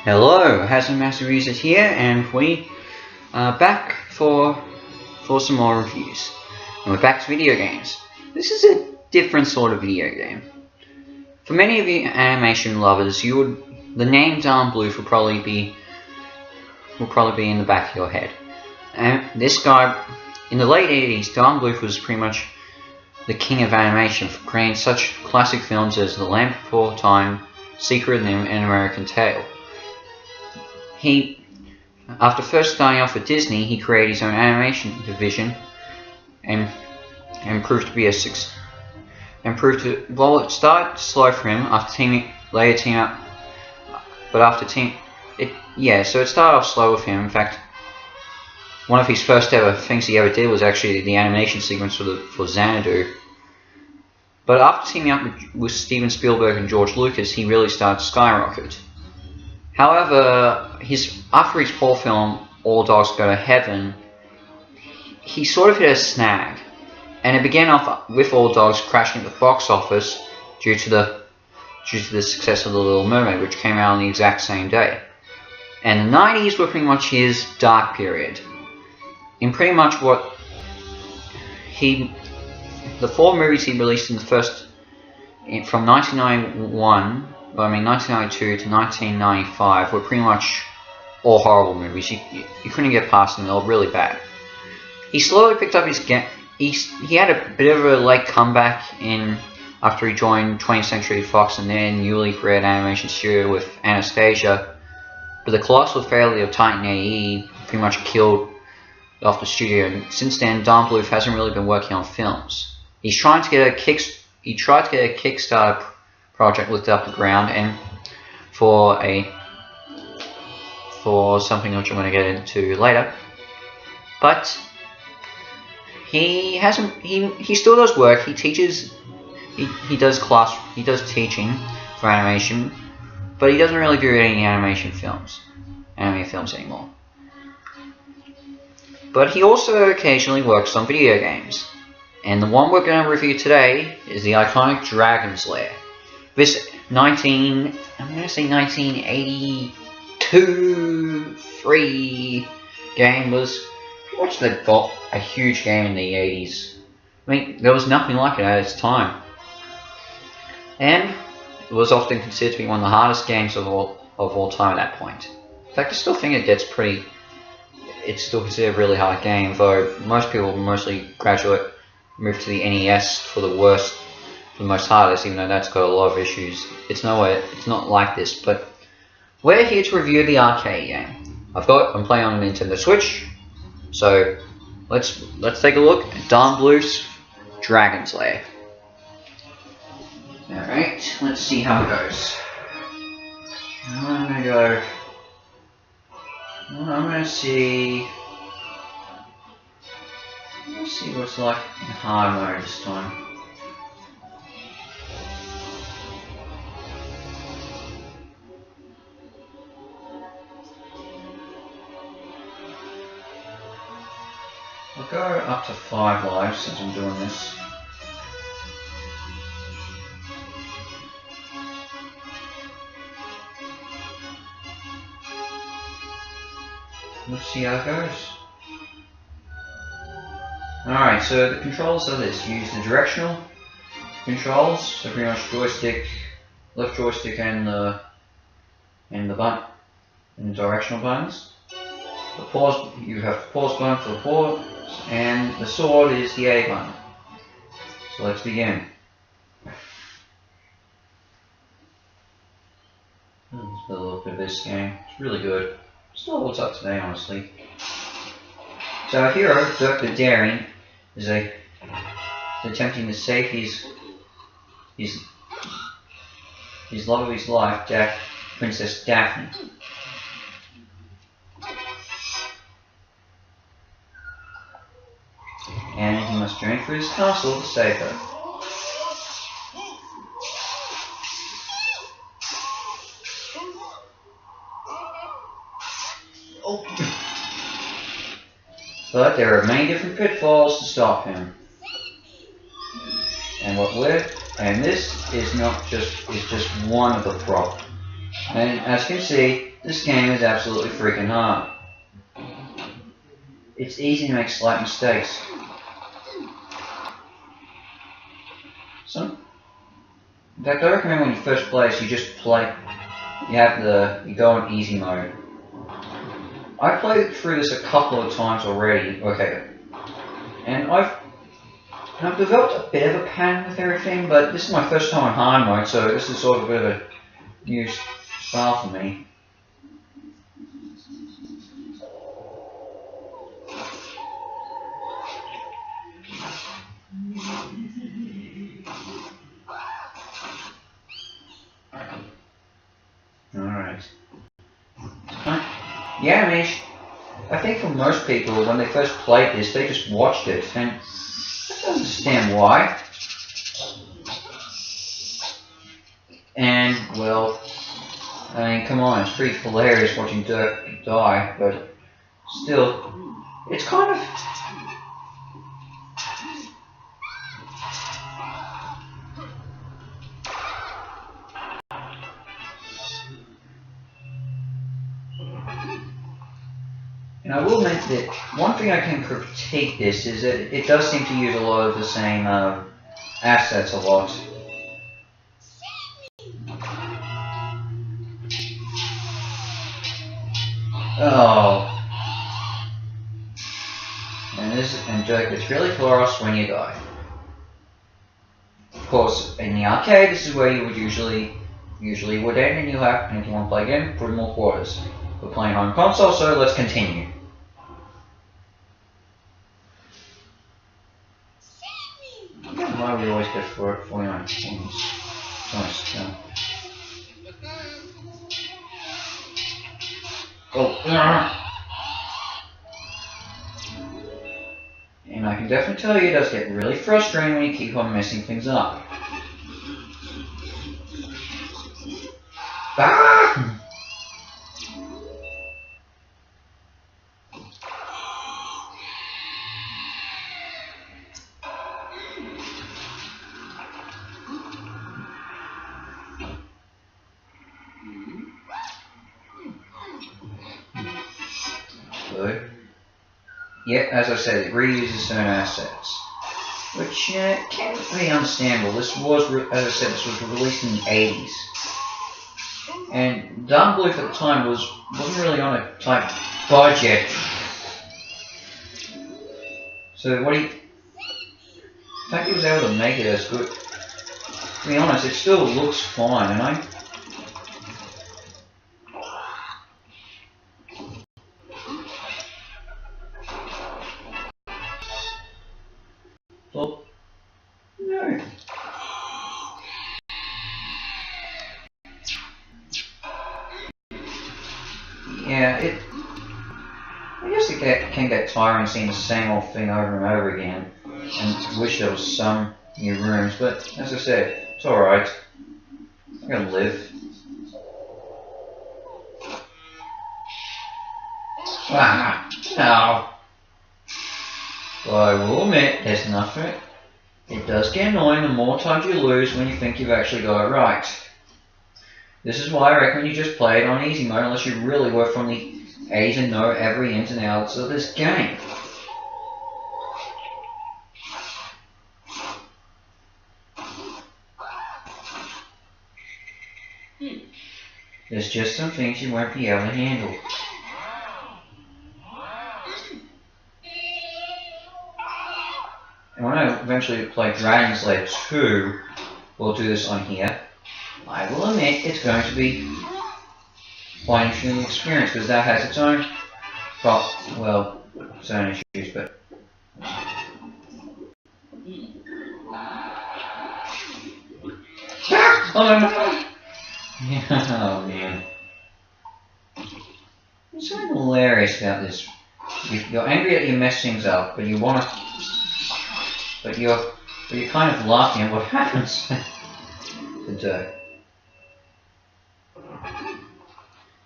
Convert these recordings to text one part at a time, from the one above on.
Hello, Hassan Master Reviews here, and we are back for some more reviews. And we're back to video games. This is a different sort of video game. For many of you animation lovers, the name Don Bluth will probably be in the back of your head. And this guy, in the late 80s, Don Bluth was pretty much the king of animation for creating such classic films as The Land Before Time, Secret of NIMH, and American Tail. After first starting off with Disney, he created his own animation division and proved to be a success. Well, it started slow for him after later team up, but after so it started off slow with him. In fact, one of his first ever things he ever did was actually the animation sequence for Xanadu. But after teaming up with Steven Spielberg and George Lucas, he really started to skyrocket. However, after his poor film All Dogs Go to Heaven, he sort of hit a snag, and it began off with All Dogs crashing at the box office due to the success of The Little Mermaid, which came out on the exact same day. And the 90s were pretty much his dark period. In pretty much the 4 movies he released from 1992 to 1995 were pretty much all horrible movies. You couldn't get past them; they were really bad. He slowly picked up his game. He had a bit of a late comeback after he joined 20th Century Fox and their newly created animation studio with Anastasia. But the colossal failure of Titan AE pretty much killed off the studio. And since then, Don Bluth hasn't really been working on films. He tried to get a Kickstarter project lifted up the ground, and for something which I'm going to get into later. But he still does work. He teaches. He does teaching for animation, but he doesn't really do any anime films anymore. But he also occasionally works on video games, and the one we're going to review today is the iconic Dragon's Lair. This 1982-3 game was pretty much a huge game in the 80s. I mean, there was nothing like it at its time, and it was often considered to be one of the hardest games of all time at that point. In fact, I still think it's still considered a really hard game, though most people mostly move to the NES for the most hardest, even though that's got a lot of issues. It's not like this, but we're here to review the arcade game. I'm playing on a Nintendo Switch, so let's take a look at Don Bluth's Dragon's Lair. Alright, let's see how it goes. I'm gonna see what's like in hard mode this time. I'll go up to 5 lives since I'm doing this. Let's see how it goes. Alright, so the controls are this. You use the directional controls, so pretty much left joystick and the directional buttons. You have the pause button for the pause, and the sword is the A button. So let's begin. Let's put a little bit of this game. It's really good. Still holds up today, honestly. So our hero, Dr. Daring, is attempting to save his love of his life, Princess Daphne. And he must journey through his castle to save her. But there are many different pitfalls to stop him. And this is just one of the problems. And as you can see, This game is absolutely freaking hard. It's easy to make slight mistakes. In fact, I recommend when you first play this, you just play. You go in easy mode. I played through this a couple of times already. Okay, and I've developed a bit of a pattern with everything, but this is my first time on hard mode, so this is sort of a bit of a new style for me. Alright. The animation, I think for most people, when they first played this, they just watched it, and I don't understand why. And, well, I mean, come on, it's pretty hilarious watching Dirk die, but still, it's kind of... And I will admit that one thing I can critique this is that it does seem to use a lot of the same assets a lot. Oh. And Dirk gets really close when you die. Of course, in the arcade, this is where you would usually would end, and if you want to play again, put in more quarters. We're playing on console, so let's continue. I don't know why we always get 49 points. Nice. Oh. And I can definitely tell you it does get really frustrating when you keep on messing things up. Ah! Good. Yep, as I said, it reuses certain assets, which can't be understandable. This was, as I said, this was released in the 80s, and Don Bluth at the time wasn't really on a tight budget. So the fact he was able to make it as good. To be honest, it still looks fine, and well, no. Yeah, I guess it can get tiring seeing the same old thing over and over again, and wish there was some new rooms, but as I said, it's alright. I'm gonna live. Ah, no. But I will admit, there's nothing. It does get annoying the more times you lose when you think you've actually got it right. This is why I recommend you just play it on easy mode unless you really work from the A's and know every ins and outs of this game. There's just some things you won't be able to handle. And when I eventually play Dragon's Lair 2, we'll do this on here. I will admit it's going to be quite an interesting experience because that has its own, its own issues, but. Oh no! Oh man. There's something hilarious about this. You're angry that you mess things up, but you're kind of laughing at what happens to Dirk.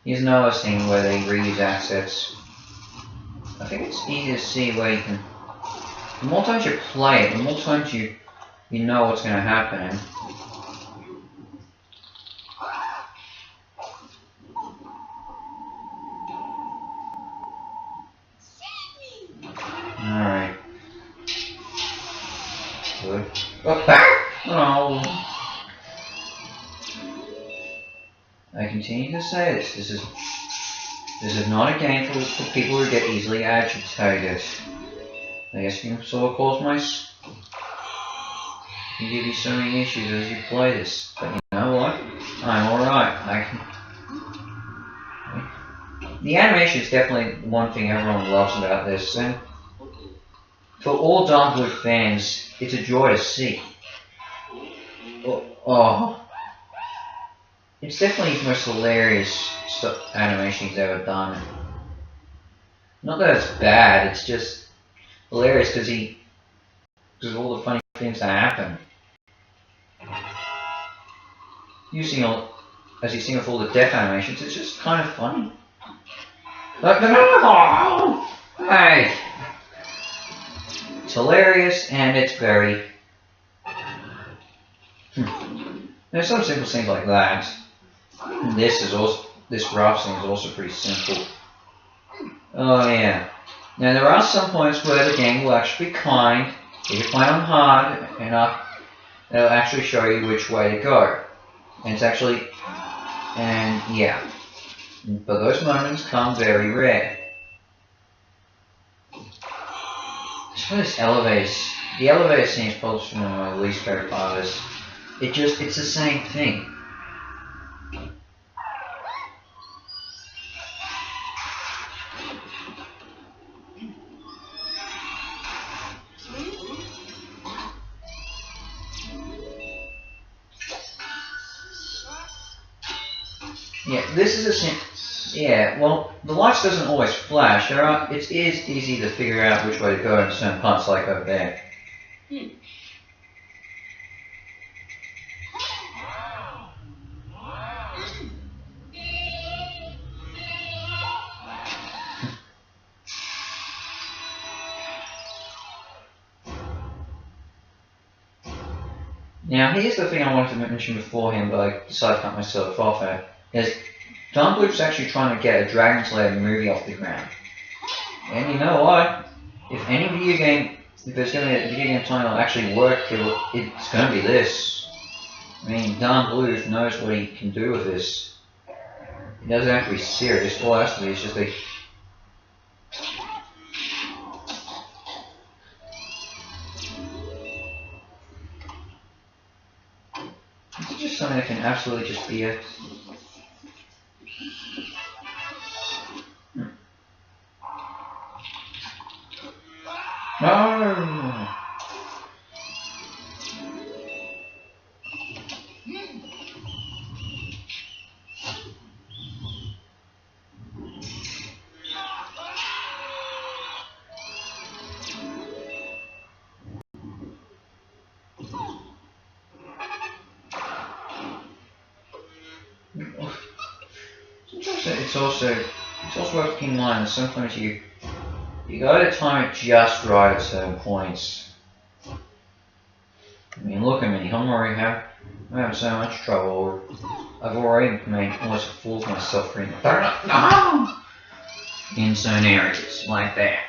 Here's another scene where they reuse assets. I think it's easy to see where you can. The more times you play it, the more times you know what's going to happen. And good. Oh. I continue to say this. This is not a game for people who get easily agitated. I guess you can sort of cause my... can give you so many issues as you play this. But you know what? I'm alright. The animation is definitely one thing everyone loves about this, and for all Don Bluth fans, it's a joy to see. Oh. It's definitely his most hilarious animation he's ever done. Not that it's bad, it's just hilarious because of all the funny things that happen. As you sing with all the death animations, it's just kind of funny. Hey! It's hilarious and it's very... There's some simple things like that. This rough thing is also pretty simple. Oh yeah. Now there are some points where the game will actually be kind. If you play on hard enough, it'll actually show you which way to go. And it's actually... and yeah. But those moments come very rare. As for this the elevator scene is probably one of my least favorite part of this. It's the same thing. Yeah, this is a scene. Yeah, well, the lights doesn't always flash. It is easy to figure out which way to go in certain parts, like over there. Now, here's the thing I wanted to mention beforehand, but I decided to cut myself off at. Is Don Bluth's actually trying to get a Dragon's Lair movie off the ground. And you know what? If there's going to be a video game title that actually work, it's going to be this. I mean, Don Bluth knows what he can do with this. It doesn't have to be serious. All it has to be is just a... It's just something that can absolutely just be a... No! It's also worth keeping in mind that sometimes you gotta time it just right at certain points. I mean, look at me, I'm having so much trouble. I've already made almost a fool of myself in certain areas like that.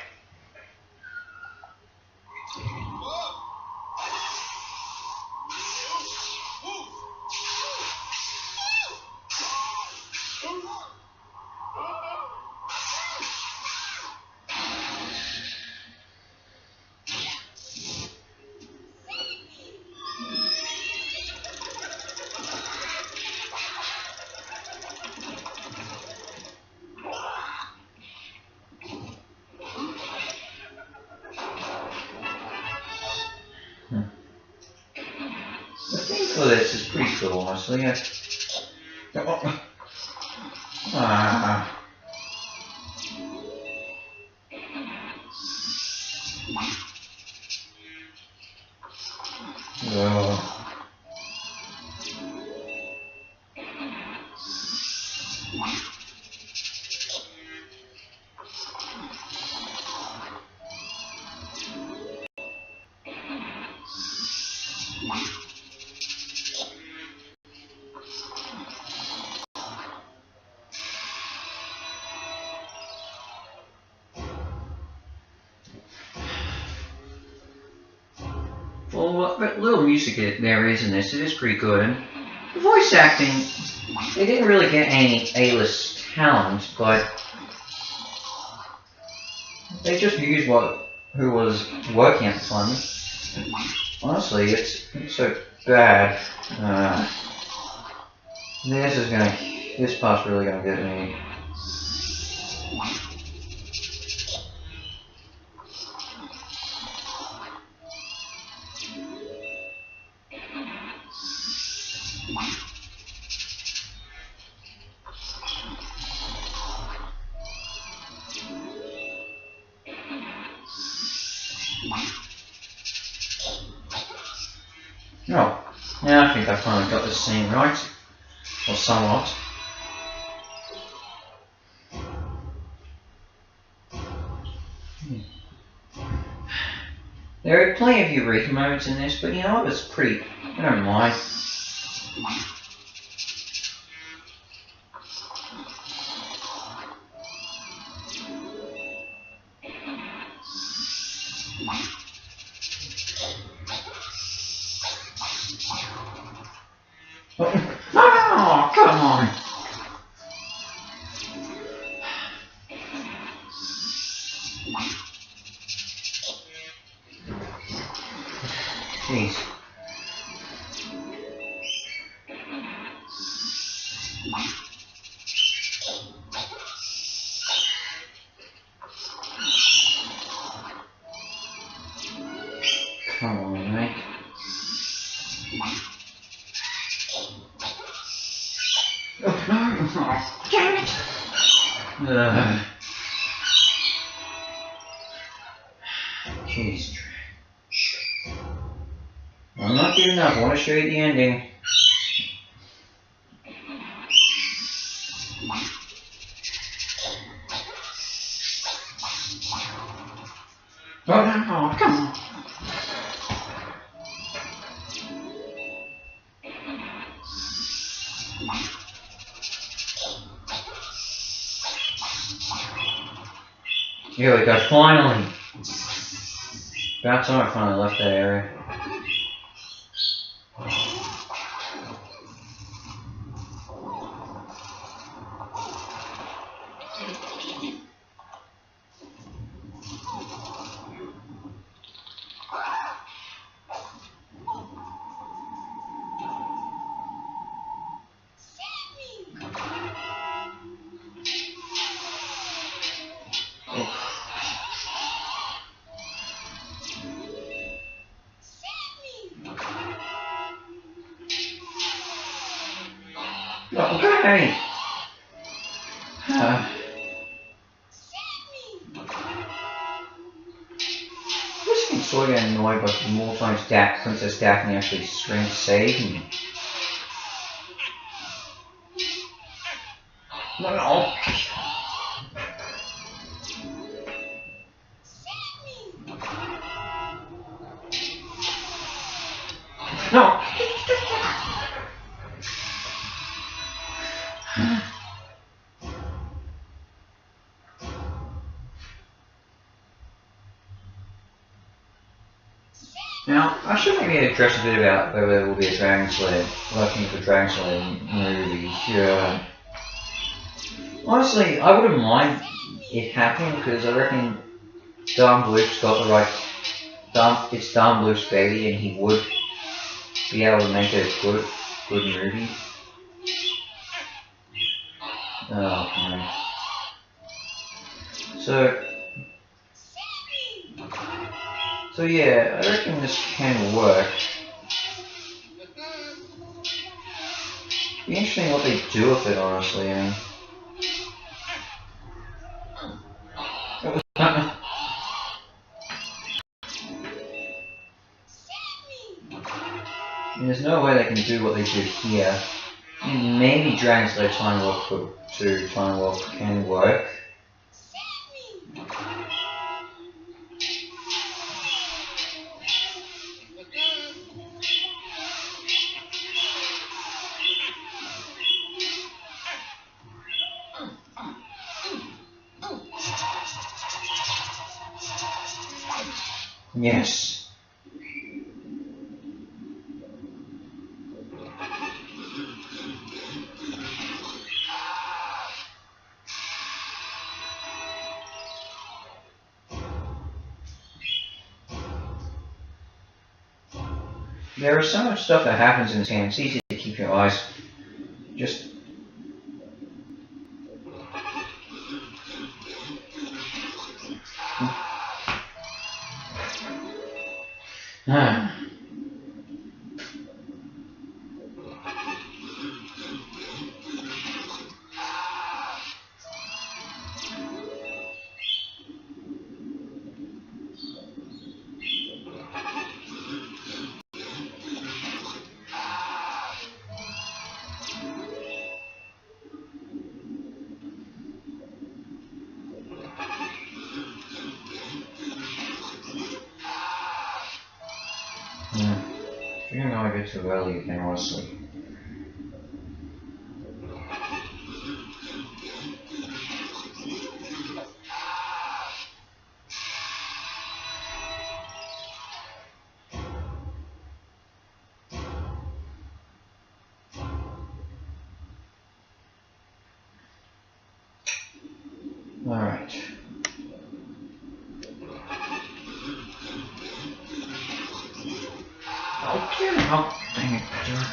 The thing for this is pretty cool, honestly. well, what little music there is in this, it is pretty good. And the voice acting, they didn't really get any A-list talent, but they just used who was working at the time. Honestly, it's so bad. This part's really gonna get me. Oh, now I think I finally got this scene right, or somewhat. There are plenty of Eureka moments in this, but you know what, it's pretty, I don't mind. Oh, come on! Jeez. Come on, mate. Oh, no! Oh, damn it! Jeez. I'm not giving up. I want to show you the ending. Oh, no, come on. Here we go, finally! About time I finally left that area. Okay. This can sort of get annoyed, but the more times Princess Daphne actually screams save me. No. No. Now, I should maybe address a bit about whether there will be a Dragon Slayer, working for Dragon Slayer movie. Yeah. Honestly, I wouldn't mind it happening because I reckon Don Bluth's got the right. It's Don Bluth's baby, and he would be able to make it a good movie. Oh no. So yeah, I reckon this can work. Be interesting what they do with it, honestly. I mean, there's no way they can do what they do here. I mean, maybe Dragon Slayer Time Warp 2 Time Warp can work. Yes. There is so much stuff that happens in this game, it's easy to keep your eyes just... You're going a bit too early again, honestly. Alright. Oh, dang it, jerk.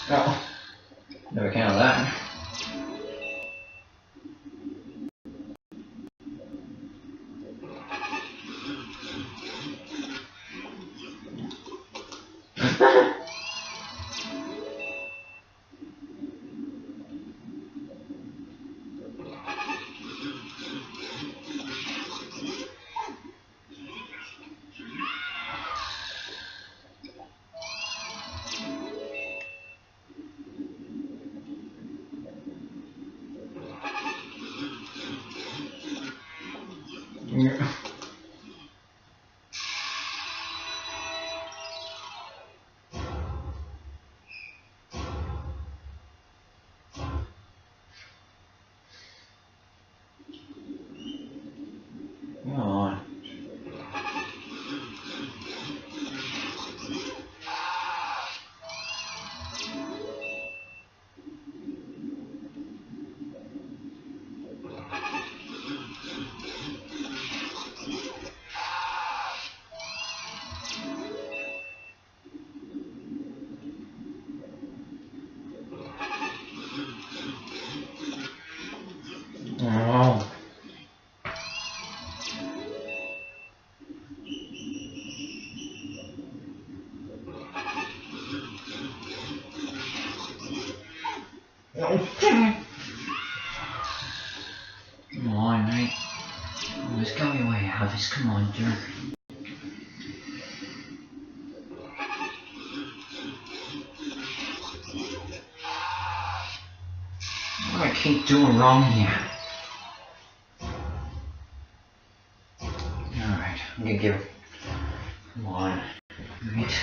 Oh, never counted that. Yeah. Come on. Oh. Come on, mate. Let's go your way out of this. Come on, jerk. What do I keep doing wrong here? Alright, I'm gonna give it. Come on. Right.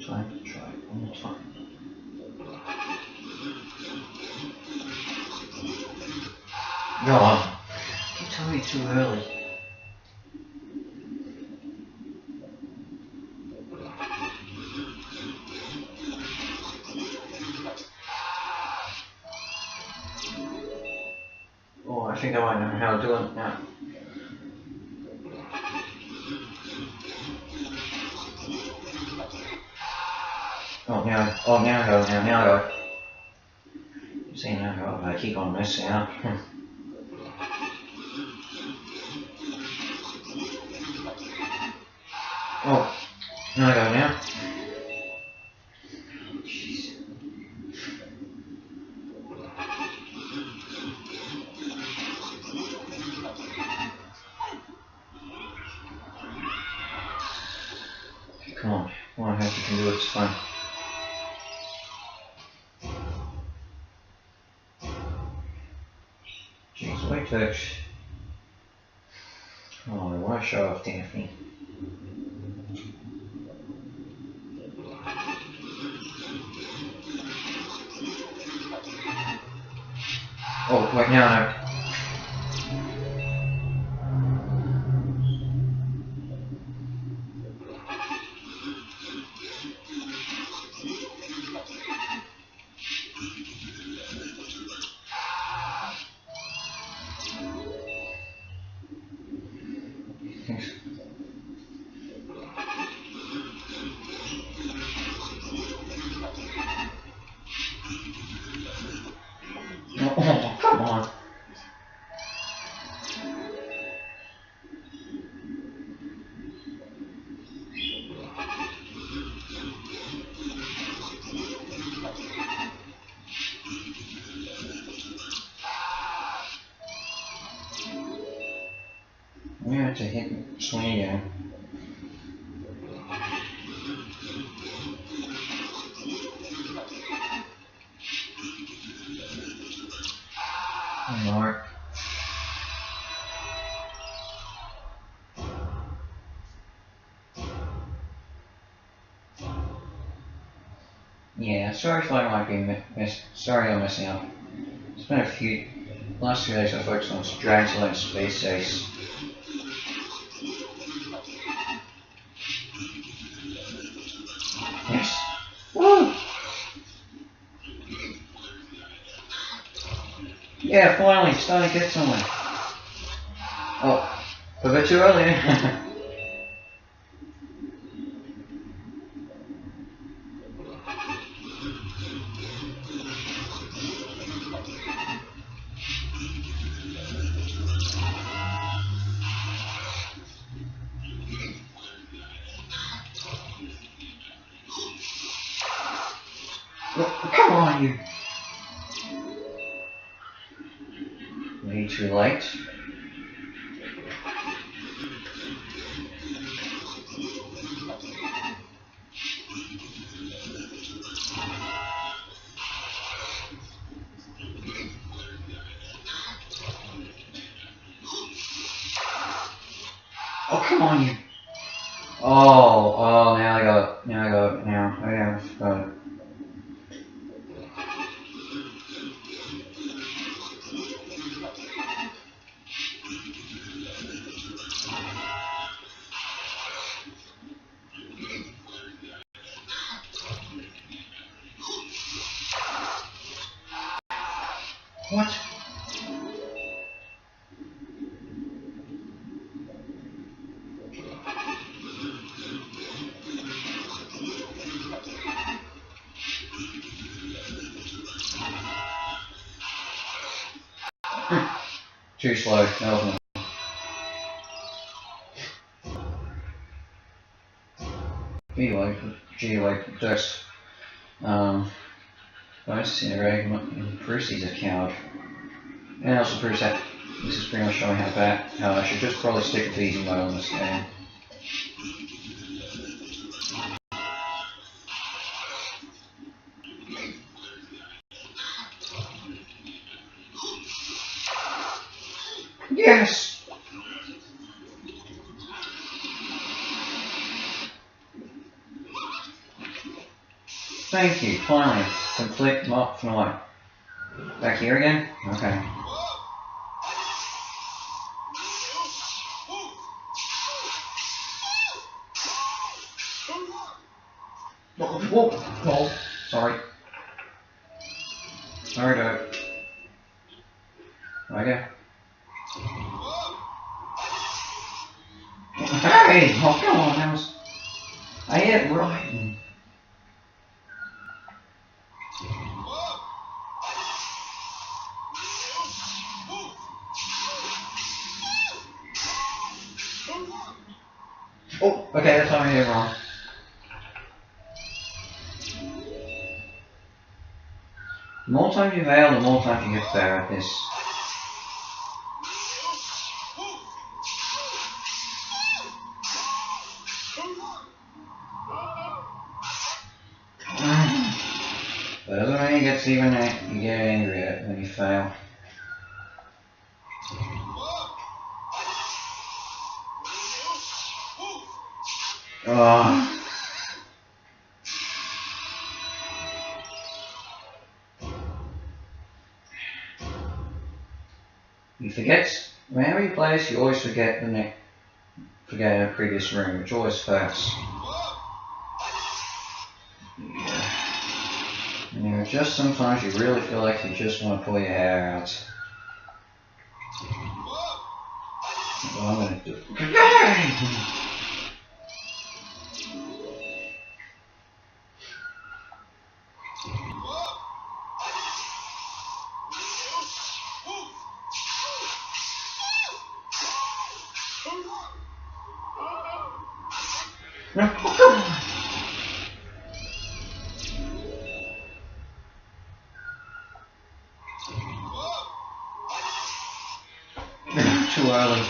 Time to try it one more time. Go on. You told me too early. Oh, I think I might know how to do it now. now I go, now I go. See, now I go, I keep on missing out. Oh, now I go now. Jeez. Come on, I hope you can do it, it's fun. Jeez, wait touch. Oh, why show off Daphne? Oh, wait, now. Oh, come on. I'm gonna have to hit swing again. Mark. Yeah, sorry if I might be sorry I'm messing up. It's been last few days I focused on Dragon Select Space Ace. Yes. Woo! Yeah, finally, starting to get somewhere. Oh, a bit too early. Come on, you. Way too late. Oh, come on, you. Oh, now I got it. Now I got it. Now I have got it. What? Too slow. That wasn't. Anyway, just bonus integrating improves his account, and also proves that this is pretty much showing how I should just probably stick with easy mode on this game. Yes! Thank you, finally. Complete mark from light. Back here again? Okay. Whoa. Sorry. Sorry, Doug. Okay. Hey! Oh, come on, I hit right. Oh, okay, that's time I hit it wrong. The more times you fail, the more times you get better at this. But it doesn't mean it gets even you get angry at it when you fail. Oh. He forgets, whenever he plays, you always forget a previous room, which always hurts. Yeah. And just sometimes you really feel like you just want to pull your hair out. What I'm gonna do. Too early.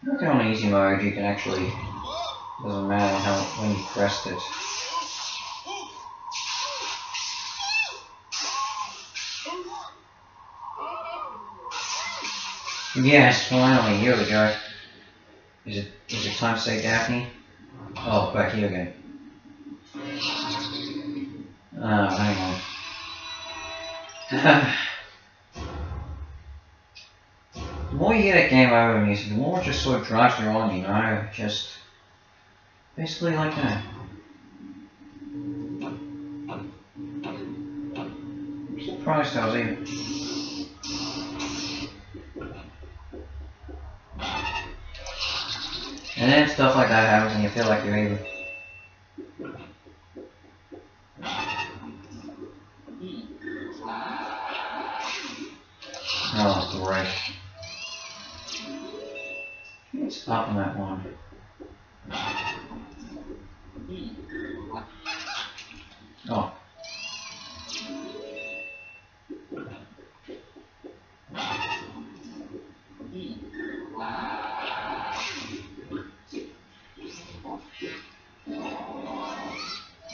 Not on easy mode, you can actually, doesn't matter when you pressed it. Yes, finally, here we go. Is it time to say Daphne? Oh, back here again. Hang on. The more you get at game over music, the more it just sort of drives you on, you know? Just basically like that. I'm surprised I was even. And then stuff like that happens and you feel like you're even. Oh, great. What's up on that one? Oh.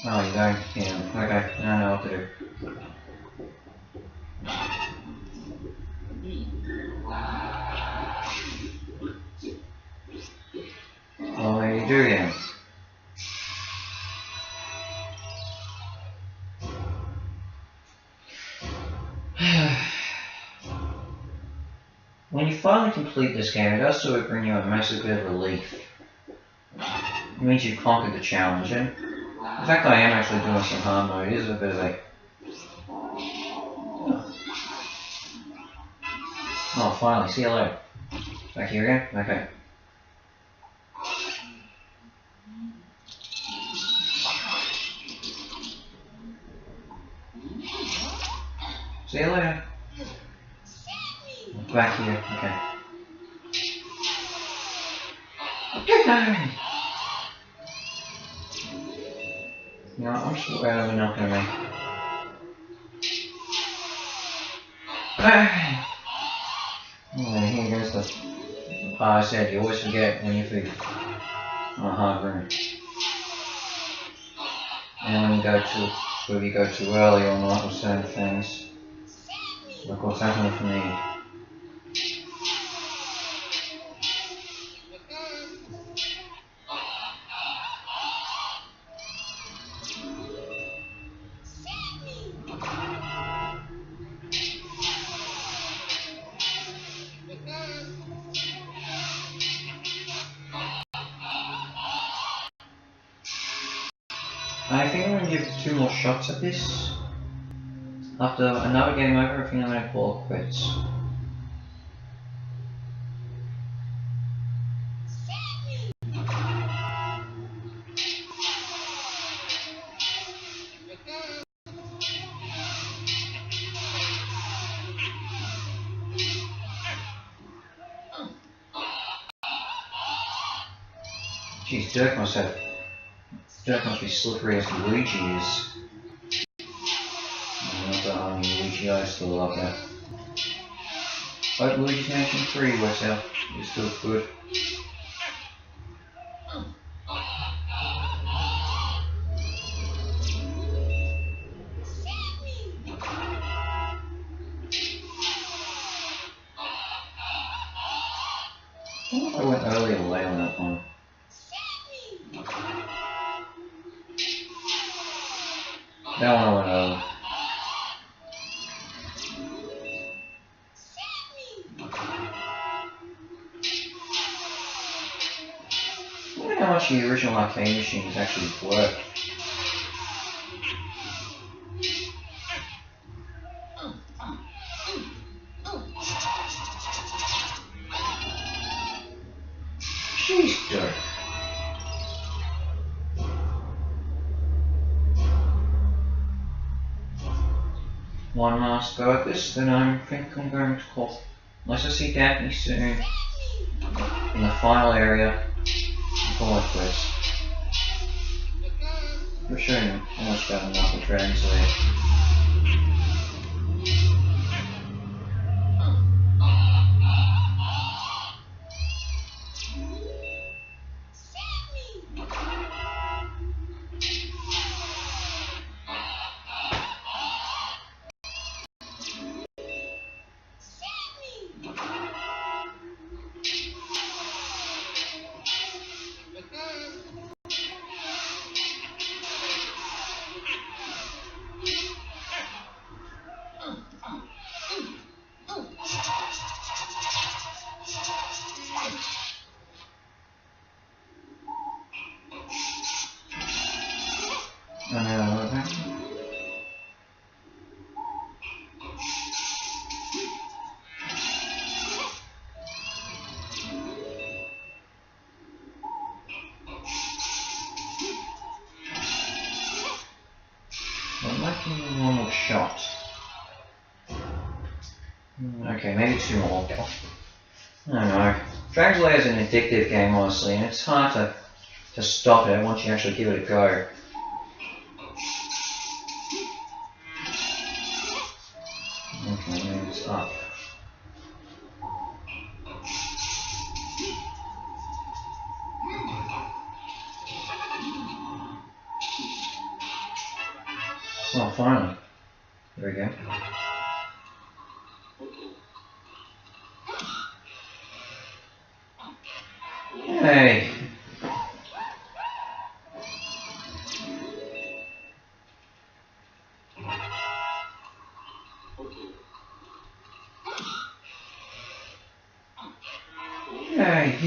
Oh, you don't? Yeah, okay. I know what to do. Well, there you do, yeah. When you finally complete this game, it does sort of bring you a massive bit of relief. It means you've conquered the challenge, and in fact I am actually doing some hard mode. It is a bit of a... Oh, finally, see you later. Back here again? Okay. See you later. Back here, okay. No, I'm just glad we're not gonna make. Oh, here goes the. I said you always forget when you feed on a hard room. And when you go too, whether you go too early or not with certain things. Look what's happening for me. I think I'm going to give 2 more shots at this. After another game over, I think I'm going to call it quits. Geez, Dirk must be slippery as Luigi is. Not that only Luigi, I still love that. Hope Luigi's Mansion 3 works out. It's still good. I wonder if I went early or late on that one. That one I went early. I wonder how much the original arcade machines actually work. Jeez, Dirk. One last go at this, then I think I'm going to call. Unless I see Daphne soon in the final area. Call it quits. We're showing almost got enough of Dragon's Lair. One more shot. Okay, maybe two more. I don't know. Dragon's Lair is an addictive game, honestly, and it's hard to stop it once you actually give it a go. Okay, maybe it's up. Oh, finally. There we go. Hey! Hey!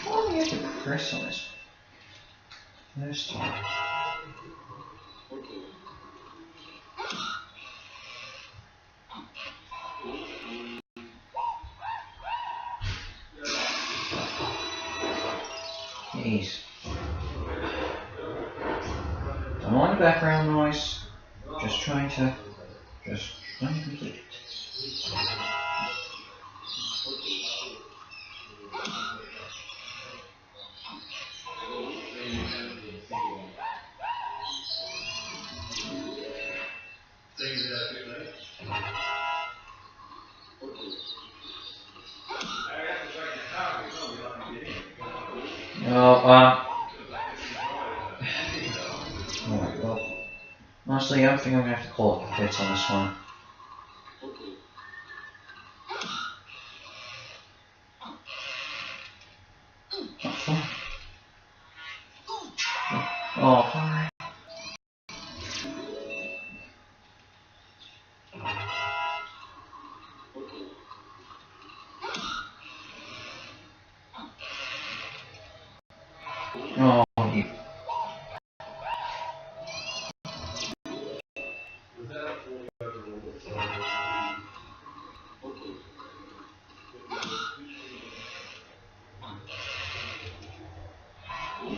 Why do you have to press on this first time? Jeez. Don't mind the background noise. Just trying to complete it. Alright, well, honestly, I think I'm going to have to call it quits on this one. Oh, fine. Oh, you.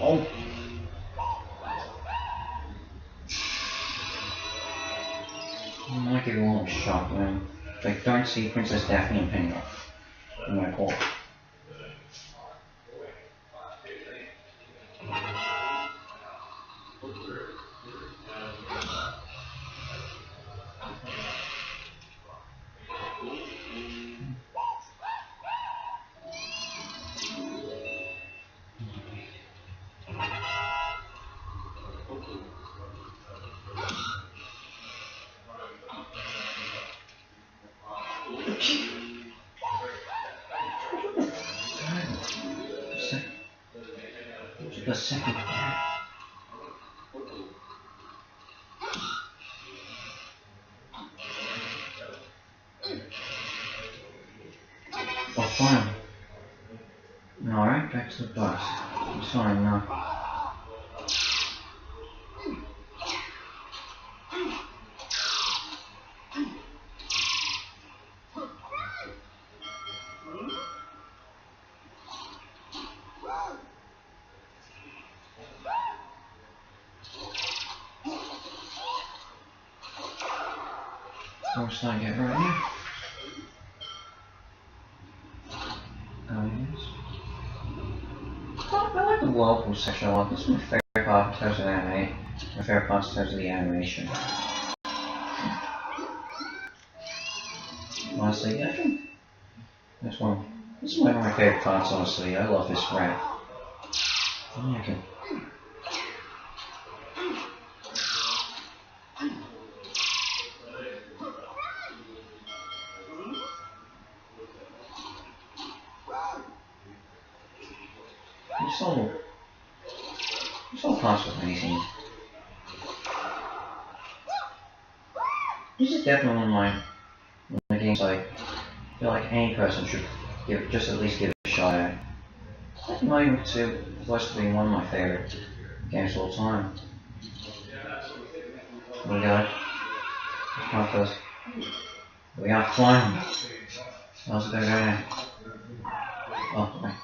Oh. I might give it a little shot, man. If I don't see Princess Daphne and Penny off, I'm gonna call. A second. Oh, fine. Alright, back to the bus. It's fine now. How much did I get right here? Oh, yes. I like the whirlpool section a lot. This is my favorite part in terms of anime. My favorite part in terms of the animation. Honestly, I think this is one of my favorite parts, honestly. I love this ramp. I can. This whole class was amazing. This is definitely one of the games I feel like any person should just at least give it a shot at. I think not even close to being one of my favorite games of all time. We got it. We got flying. How's it gonna go now? Oh, okay.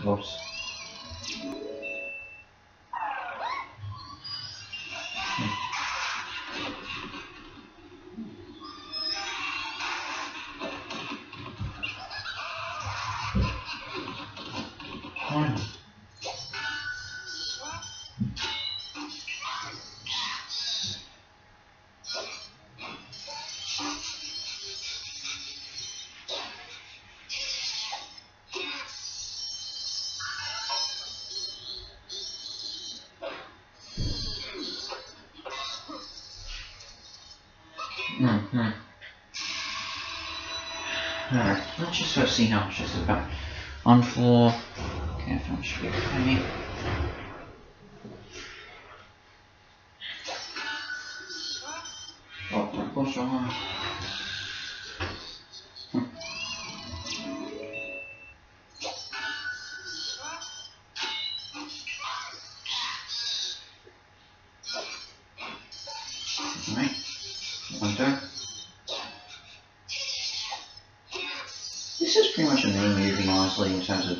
Whoops. Fine. Alright, let's just sort of see how much this is about. On floor. Okay, I think it should be okay. Oh, of course you're on. Alright, one turn. This is pretty much a main movie, honestly, in terms of.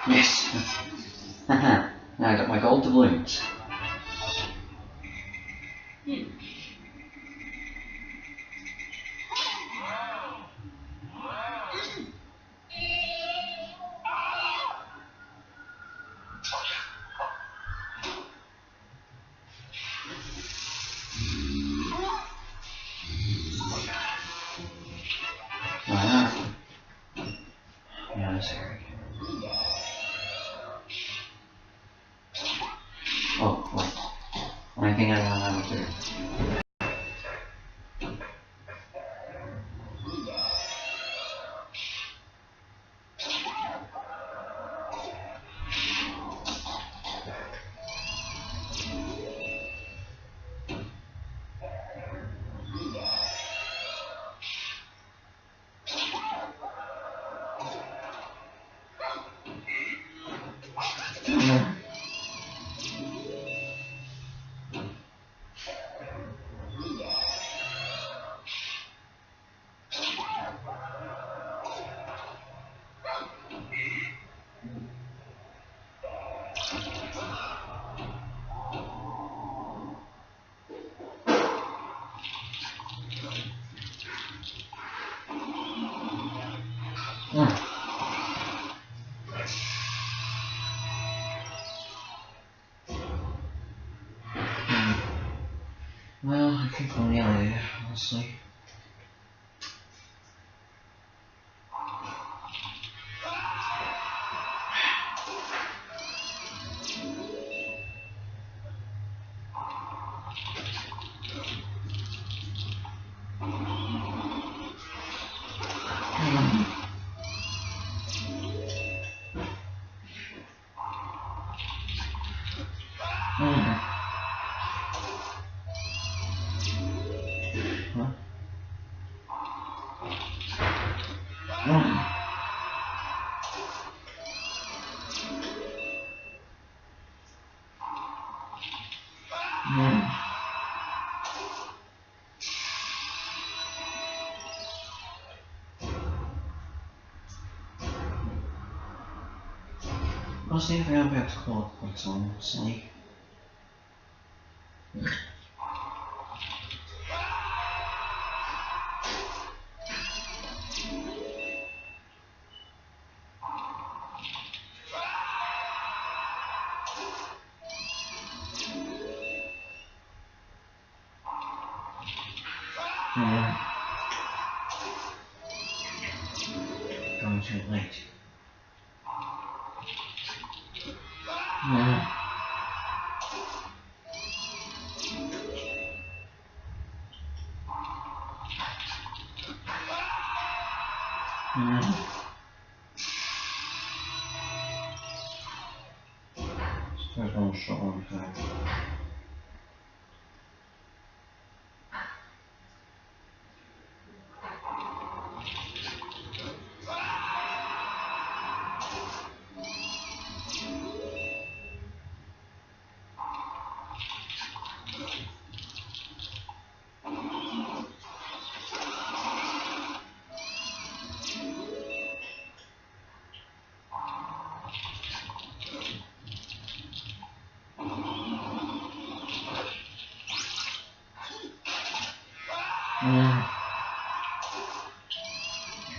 Yes! Haha, now I got my gold doubloons. Yeah, this area. Oh, wait. Only thing I don't know how to do. Well, I think I'm nearly there, honestly. I'll see if I'm able to call it quits on, honestly. Going too late. Suppose one shot one time.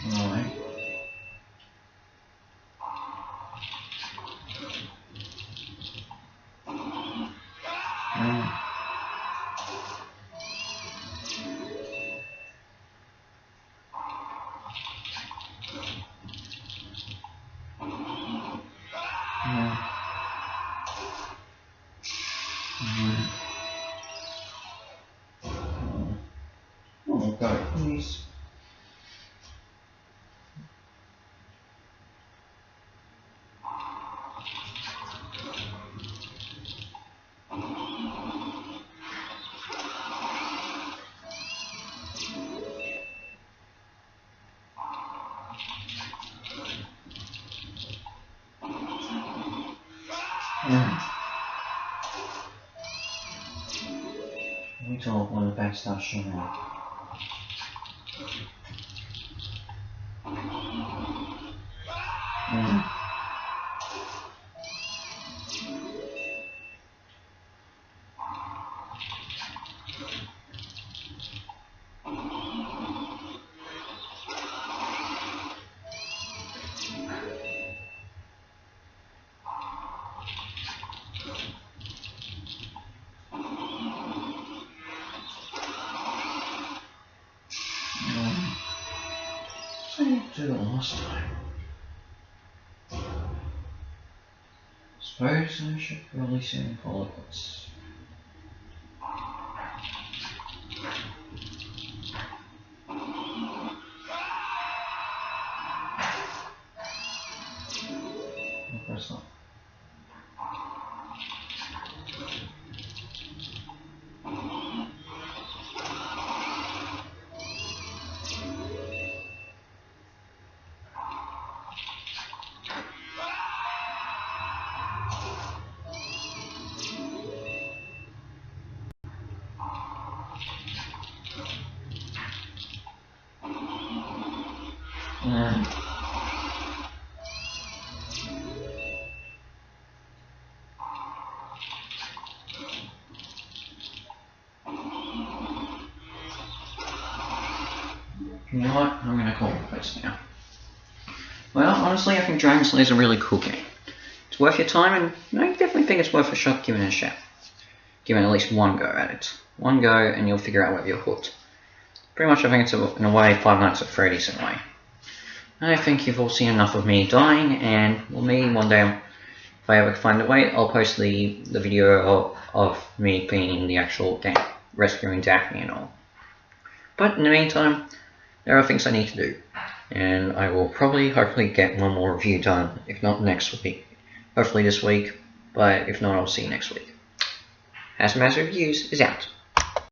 Right. Oh, go, please. Wait till one of the back starts showing up. Do it last time. Suppose I should really soon call it quits. I'll press that. You know what? I'm gonna call it quits now. honestly, I think Dragon Slayer is a really cool game. It's worth your time, and I definitely think it's worth a shot giving it a shot. Giving at least one go at it. One go, and you'll figure out whether you're hooked. Pretty much, I think it's, in a way, Five Nights at Freddy's in a way. I think you've all seen enough of me dying, and well, maybe one day, if I ever find a way, I'll post the video of me being the actual game, rescuing Daphne and all. But in the meantime, there are things I need to do, and I will hopefully get one more review done, if not next week. Hopefully this week, but if not, I'll see you next week. Hazmat Reviews is out.